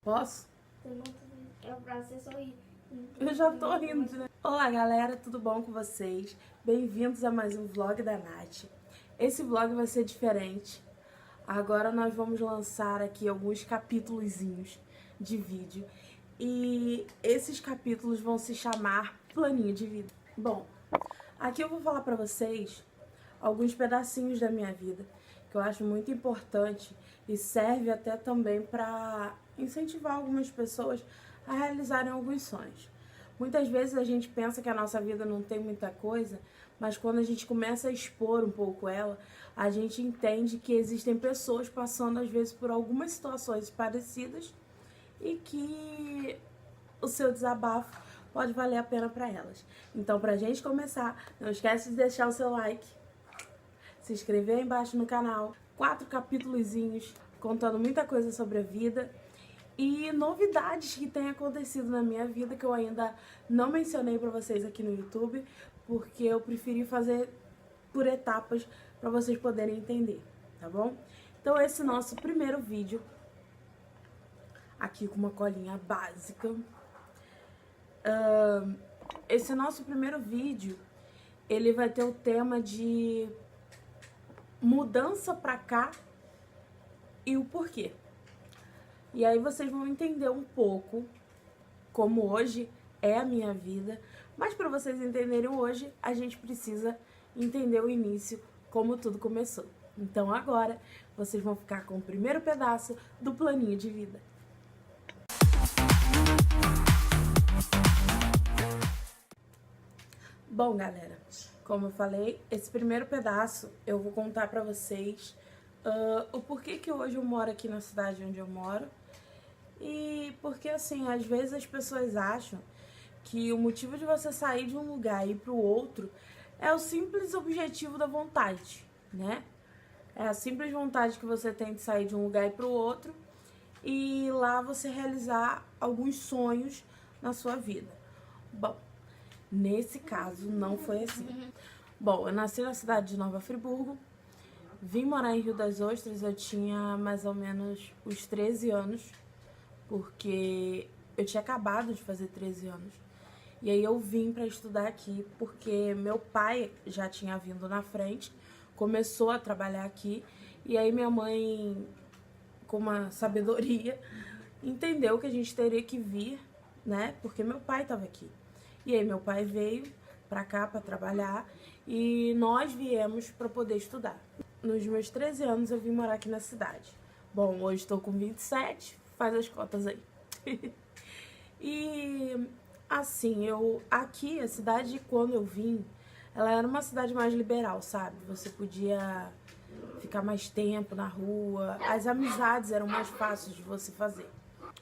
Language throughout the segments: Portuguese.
Posso? É pra você sorrir. Eu já tô rindo, né? Olá, galera, tudo bom com vocês? Bem-vindos a mais um vlog da Nath. Esse vlog vai ser diferente. Agora nós vamos lançar aqui alguns capítulozinhos de vídeo. E esses capítulos vão se chamar Planinho de Vida. Bom, aqui eu vou falar pra vocês alguns pedacinhos da minha vida que eu acho muito importante e serve até também para incentivar algumas pessoas a realizarem alguns sonhos. Muitas vezes a gente pensa que a nossa vida não tem muita coisa, mas quando a gente começa a expor um pouco ela, a gente entende que existem pessoas passando às vezes por algumas situações parecidas e que o seu desabafo pode valer a pena para elas. Então, pra gente começar, não esquece de deixar o seu like, se inscrever aí embaixo no canal, 4 capítulozinhos contando muita coisa sobre a vida e novidades que têm acontecido na minha vida que eu ainda não mencionei pra vocês aqui no YouTube, porque eu preferi fazer por etapas pra vocês poderem entender, tá bom? Então esse nosso primeiro vídeo, aqui com uma colinha básica, esse nosso primeiro vídeo, ele vai ter o tema de mudança pra cá e o porquê. E aí vocês vão entender um pouco como hoje é a minha vida, mas para vocês entenderem hoje, a gente precisa entender o início, como tudo começou. Então agora vocês vão ficar com o primeiro pedaço do planinho de vida. Bom, galera, como eu falei, esse primeiro pedaço eu vou contar pra vocês o porquê que hoje eu moro aqui na cidade onde eu moro. E porque, assim, às vezes as pessoas acham que o motivo de você sair de um lugar e ir pro outro é o simples objetivo da vontade, né? É a simples vontade que você tem de sair de um lugar e ir pro outro e lá você realizar alguns sonhos na sua vida. Bom, nesse caso não foi assim. Bom, eu nasci na cidade de Nova Friburgo, vim morar em Rio das Ostras, eu tinha mais ou menos os 13 anos, porque eu tinha acabado de fazer 13 anos. E aí eu vim pra estudar aqui, porque meu pai já tinha vindo na frente, começou a trabalhar aqui, e aí minha mãe, com uma sabedoria, entendeu que a gente teria que vir, né, porque meu pai estava aqui. E aí meu pai veio pra cá pra trabalhar e nós viemos pra poder estudar. Nos meus 13 anos eu vim morar aqui na cidade. Bom, hoje estou com 27, faz as contas aí. E assim, aqui, a cidade, quando eu vim, ela era uma cidade mais liberal, sabe? Você podia ficar mais tempo na rua, as amizades eram mais fáceis de você fazer.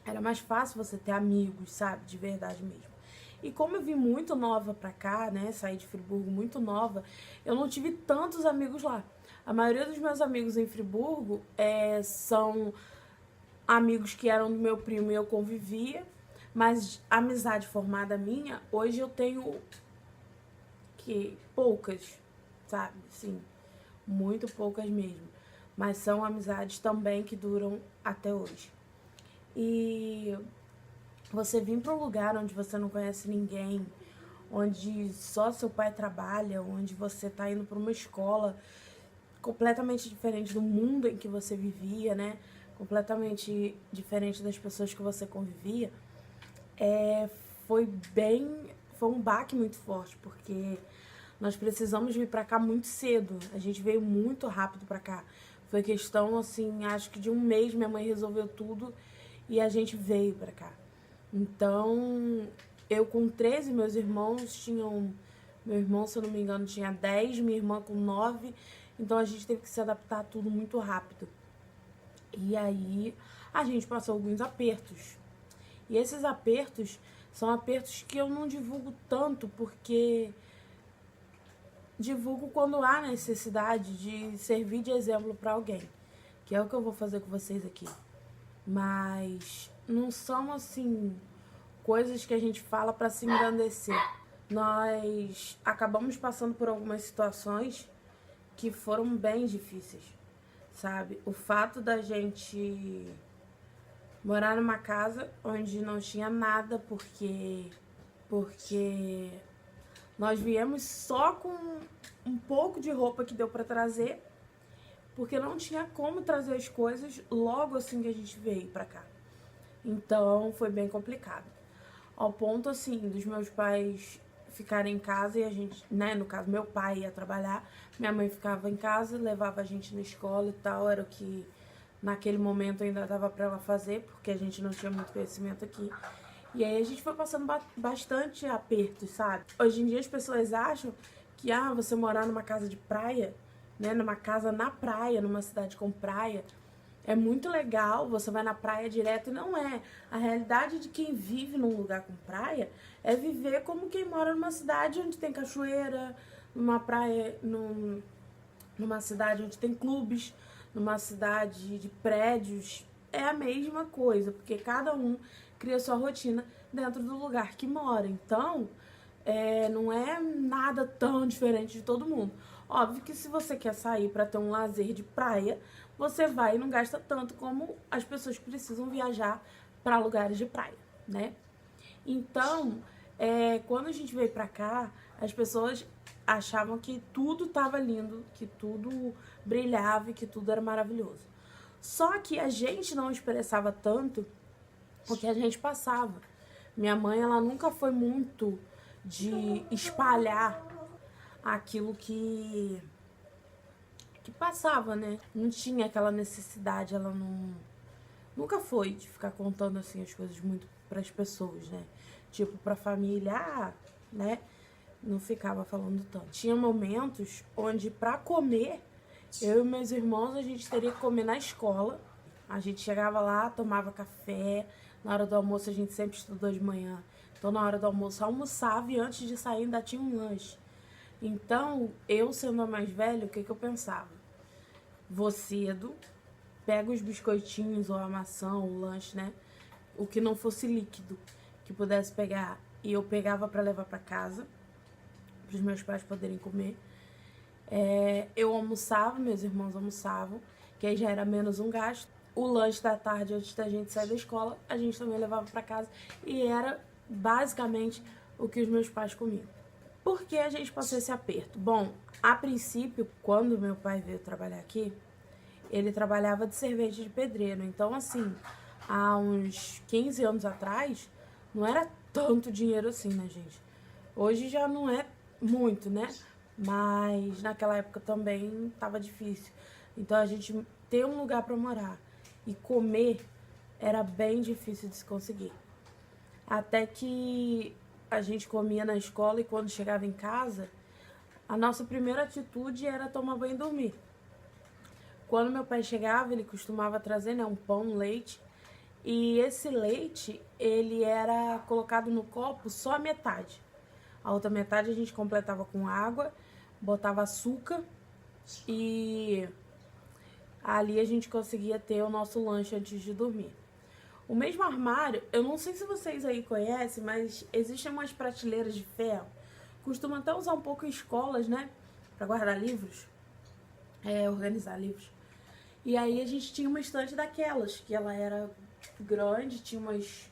Era mais fácil você ter amigos, sabe? De verdade mesmo. E como eu vim muito nova pra cá, né, saí de Friburgo muito nova, eu não tive tantos amigos lá. A maioria dos meus amigos em Friburgo são amigos que eram do meu primo e eu convivia, mas amizade formada minha, hoje eu tenho poucas, sabe? Sim, muito poucas mesmo. Mas são amizades também que duram até hoje. E você vir para um lugar onde você não conhece ninguém, onde só seu pai trabalha, onde você tá indo para uma escola completamente diferente do mundo em que você vivia, né? Completamente diferente das pessoas que você convivia, foi um baque muito forte, porque nós precisamos vir pra cá muito cedo, a gente veio muito rápido pra cá, foi questão, assim, acho que de um mês minha mãe resolveu tudo e a gente veio pra cá. Então, eu com 13, meus irmãos tinham, meu irmão, se eu não me engano, tinha 10, minha irmã com 9, então a gente teve que se adaptar a tudo muito rápido. E aí a gente passou alguns apertos. E esses apertos são apertos que eu não divulgo tanto, porque divulgo quando há necessidade de servir de exemplo para alguém, que é o que eu vou fazer com vocês aqui. Mas não são, assim, coisas que a gente fala para se engrandecer. Nós acabamos passando por algumas situações que foram bem difíceis, sabe? O fato da gente morar numa casa onde não tinha nada, porque nós viemos só com um pouco de roupa que deu pra trazer, porque não tinha como trazer as coisas logo assim que a gente veio pra cá. Então foi bem complicado. Ao ponto assim dos meus pais ficarem em casa e a gente, né, no caso meu pai ia trabalhar, minha mãe ficava em casa, levava a gente na escola e tal, era o que naquele momento ainda dava pra ela fazer, porque a gente não tinha muito conhecimento aqui. E aí a gente foi passando bastante apertos, sabe? Hoje em dia as pessoas acham que, você morar numa casa de praia, né, numa casa na praia, numa cidade com praia, é muito legal, você vai na praia direto, e não é. A realidade de quem vive num lugar com praia é viver como quem mora numa cidade onde tem cachoeira, numa praia, numa cidade onde tem clubes, numa cidade de prédios. É a mesma coisa, porque cada um cria sua rotina dentro do lugar que mora. Então, não é nada tão diferente de todo mundo. Óbvio que se você quer sair para ter um lazer de praia, você vai e não gasta tanto como as pessoas que precisam viajar para lugares de praia, né? Então, quando a gente veio pra cá, as pessoas achavam que tudo tava lindo, que tudo brilhava e que tudo era maravilhoso. Só que a gente não expressava tanto o que a gente passava. Minha mãe, ela nunca foi muito de espalhar aquilo que passava, né? Não tinha aquela necessidade, ela nunca foi de ficar contando assim as coisas muito pras pessoas, né? Tipo, pra família, né? Não ficava falando tanto. Tinha momentos onde pra comer, eu e meus irmãos, a gente teria que comer na escola. A gente chegava lá, tomava café. Na hora do almoço a gente sempre estudou de manhã. Então na hora do almoço almoçava e antes de sair ainda tinha um lanche. Então, eu sendo a mais velha, o que eu pensava? Vou cedo, pego os biscoitinhos ou a maçã ou o lanche, né? O que não fosse líquido, que pudesse pegar. E eu pegava pra levar pra casa, pros meus pais poderem comer. Eu almoçava, meus irmãos almoçavam, que aí já era menos um gasto. O lanche da tarde, antes da gente sair da escola, a gente também levava pra casa. E era basicamente o que os meus pais comiam. Por que a gente passou esse aperto? Bom, a princípio, quando meu pai veio trabalhar aqui, ele trabalhava de servente de pedreiro. Então, assim, há uns 15 anos atrás, não era tanto dinheiro assim, né, gente? Hoje já não é muito, né? Mas naquela época também tava difícil. Então, a gente ter um lugar pra morar e comer era bem difícil de se conseguir. Até que a gente comia na escola e quando chegava em casa, a nossa primeira atitude era tomar banho e dormir. Quando meu pai chegava, ele costumava trazer, né, um pão, um leite. E esse leite, ele era colocado no copo só a metade. A outra metade a gente completava com água, botava açúcar e ali a gente conseguia ter o nosso lanche antes de dormir. O mesmo armário, eu não sei se vocês aí conhecem, mas existem umas prateleiras de ferro. Costumam até usar um pouco em escolas, né? Pra guardar livros. Organizar livros. E aí a gente tinha uma estante daquelas, que ela era grande, tinha umas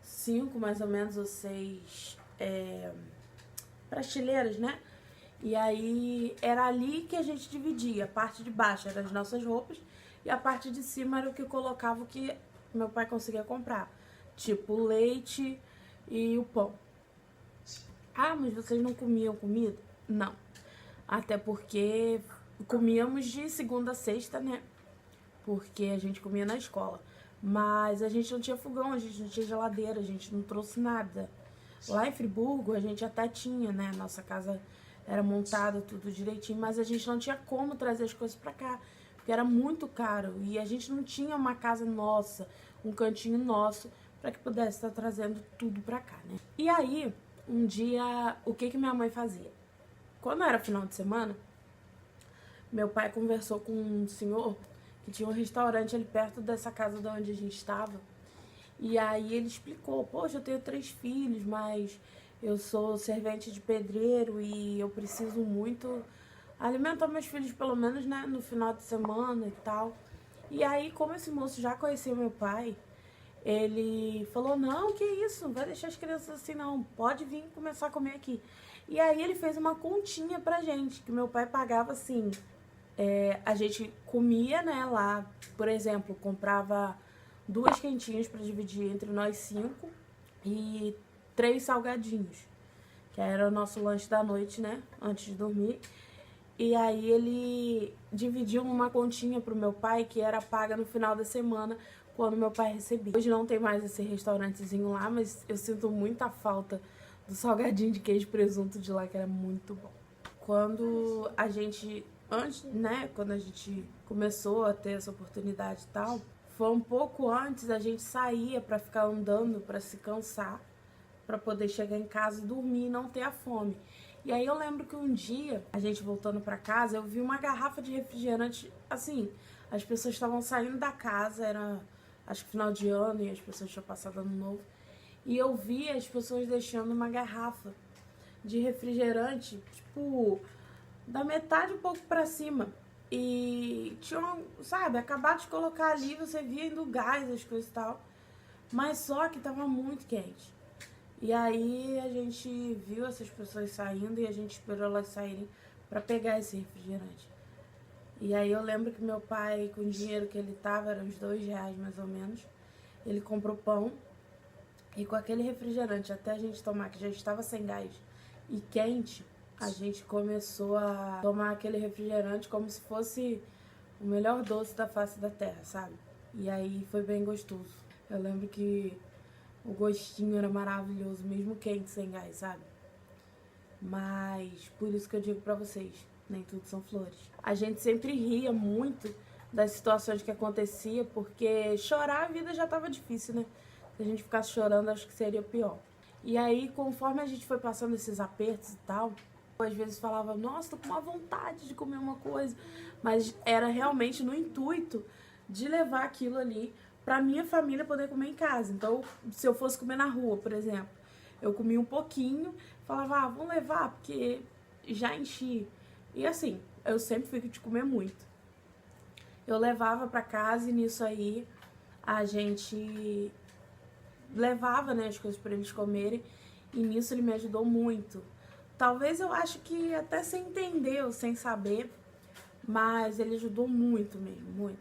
5 mais ou menos, ou 6 prateleiras, né? E aí era ali que a gente dividia. A parte de baixo eram as nossas roupas e a parte de cima era o que colocava o que meu pai conseguia comprar. Tipo o leite e o pão. Mas vocês não comiam comida? Não. Até porque comíamos de segunda a sexta, né? Porque a gente comia na escola. Mas a gente não tinha fogão, a gente não tinha geladeira, a gente não trouxe nada. Lá em Friburgo a gente até tinha, né? Nossa casa era montada tudo direitinho, mas a gente não tinha como trazer as coisas pra cá, porque era muito caro e a gente não tinha uma casa nossa, um cantinho nosso, pra que pudesse estar trazendo tudo pra cá, né? E aí, um dia, o que minha mãe fazia? Quando era final de semana, meu pai conversou com um senhor que tinha um restaurante ali perto dessa casa de onde a gente estava. E aí ele explicou, poxa, eu tenho 3 filhos, mas eu sou servente de pedreiro e eu preciso muito alimentar meus filhos, pelo menos, né, no final de semana e tal. E aí, como esse moço já conhecia meu pai, ele falou, não, que isso, não vai deixar as crianças assim não, pode vir começar a comer aqui. E aí ele fez uma continha pra gente, que meu pai pagava assim, a gente comia, né, lá, por exemplo, comprava 2 quentinhas pra dividir entre nós 5 e 3 salgadinhos, que era o nosso lanche da noite, né, antes de dormir. E aí ele dividiu uma continha pro meu pai, que era paga no final da semana, quando meu pai recebia. Hoje não tem mais esse restaurantezinho lá, mas eu sinto muita falta do salgadinho de queijo e presunto de lá, que era muito bom. Quando a gente, antes, né, quando a gente começou a ter essa oportunidade e tal, foi um pouco antes, a gente saía pra ficar andando, pra se cansar, pra poder chegar em casa e dormir e não ter a fome. E aí eu lembro que um dia, a gente voltando pra casa, eu vi uma garrafa de refrigerante, assim, as pessoas estavam saindo da casa, era acho que final de ano e as pessoas tinham passado ano novo, e eu vi as pessoas deixando uma garrafa de refrigerante, tipo, da metade um pouco pra cima. E tinham, sabe, acabado de colocar ali, você via indo gás, as coisas e tal, mas só que tava muito quente. E aí a gente viu essas pessoas saindo e a gente esperou elas saírem pra pegar esse refrigerante. E aí eu lembro que meu pai, com o dinheiro que ele tava, eram uns R$2 mais ou menos, ele comprou pão e com aquele refrigerante, até a gente tomar, que já estava sem gás e quente, a gente começou a tomar aquele refrigerante como se fosse o melhor doce da face da terra, sabe? E aí foi bem gostoso. Eu lembro que o gostinho era maravilhoso, mesmo quente, sem gás, sabe? Mas por isso que eu digo pra vocês, nem tudo são flores. A gente sempre ria muito das situações que acontecia, porque chorar a vida já tava difícil, né? Se a gente ficasse chorando, acho que seria pior. E aí, conforme a gente foi passando esses apertos e tal, às vezes falava, nossa, tô com uma vontade de comer uma coisa. Mas era realmente no intuito de levar aquilo ali pra minha família poder comer em casa. Então, se eu fosse comer na rua, por exemplo, eu comia um pouquinho, falava, vamos levar, porque já enchi. E assim, eu sempre fui de comer muito. Eu levava pra casa e nisso aí a gente levava, né, as coisas pra eles comerem. E nisso ele me ajudou muito. Talvez eu acho que até sem entender ou sem saber, mas ele ajudou muito mesmo, muito.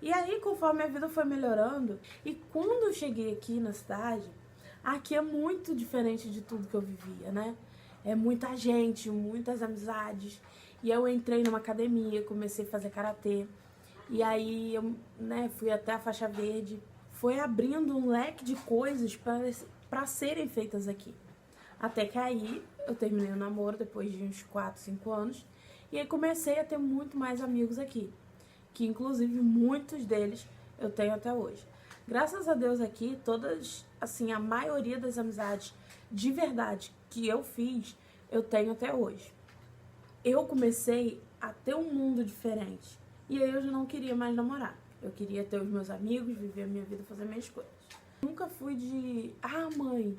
E aí, conforme a vida foi melhorando, e quando eu cheguei aqui na cidade, aqui é muito diferente de tudo que eu vivia, né? É muita gente, muitas amizades. E eu entrei numa academia, comecei a fazer karatê. E aí eu, né, fui até a faixa verde. Foi abrindo um leque de coisas para serem feitas aqui. Até que aí eu terminei o namoro depois de uns 4, 5 anos. E aí comecei a ter muito mais amigos aqui, que inclusive muitos deles eu tenho até hoje. Graças a Deus aqui, todas, assim, a maioria das amizades de verdade que eu fiz, eu tenho até hoje. Eu comecei a ter um mundo diferente. E aí eu já não queria mais namorar. Eu queria ter os meus amigos, viver a minha vida, fazer minhas coisas. Nunca fui de, mãe,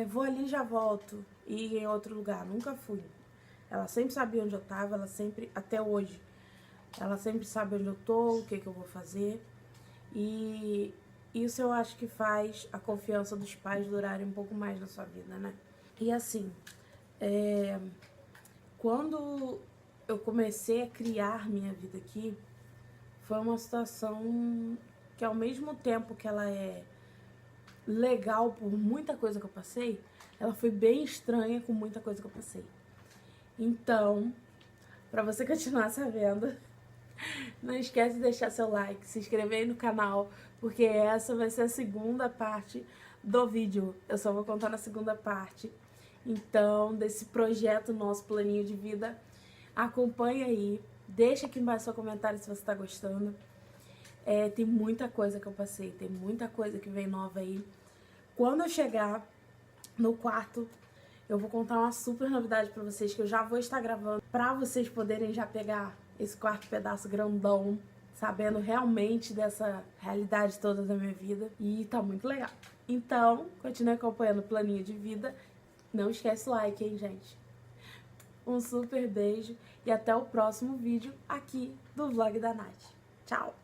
vou ali e já volto, e ir em outro lugar. Nunca fui. Ela sempre sabia onde eu tava, ela sempre, até hoje, ela sempre sabe onde eu tô, o que eu vou fazer. E isso eu acho que faz a confiança dos pais durarem um pouco mais na sua vida, né? E assim, quando eu comecei a criar minha vida aqui, foi uma situação que ao mesmo tempo que ela é legal por muita coisa que eu passei, ela foi bem estranha com muita coisa que eu passei. Então, pra você continuar sabendo, não esquece de deixar seu like, se inscrever aí no canal, porque essa vai ser a segunda parte do vídeo. Eu só vou contar na segunda parte. Então, desse projeto nosso Planinho de Vida, acompanha aí. Deixa aqui embaixo seu comentário se você tá gostando. Tem muita coisa que eu passei, tem muita coisa que vem nova aí. Quando eu chegar no quarto, eu vou contar uma super novidade pra vocês, que eu já vou estar gravando, pra vocês poderem já pegar esse quarto pedaço grandão, sabendo realmente dessa realidade toda da minha vida. E tá muito legal. Então, continue acompanhando o Planinho de Vida. Não esquece o like, hein, gente? Um super beijo e até o próximo vídeo aqui do Vlog da Nath. Tchau!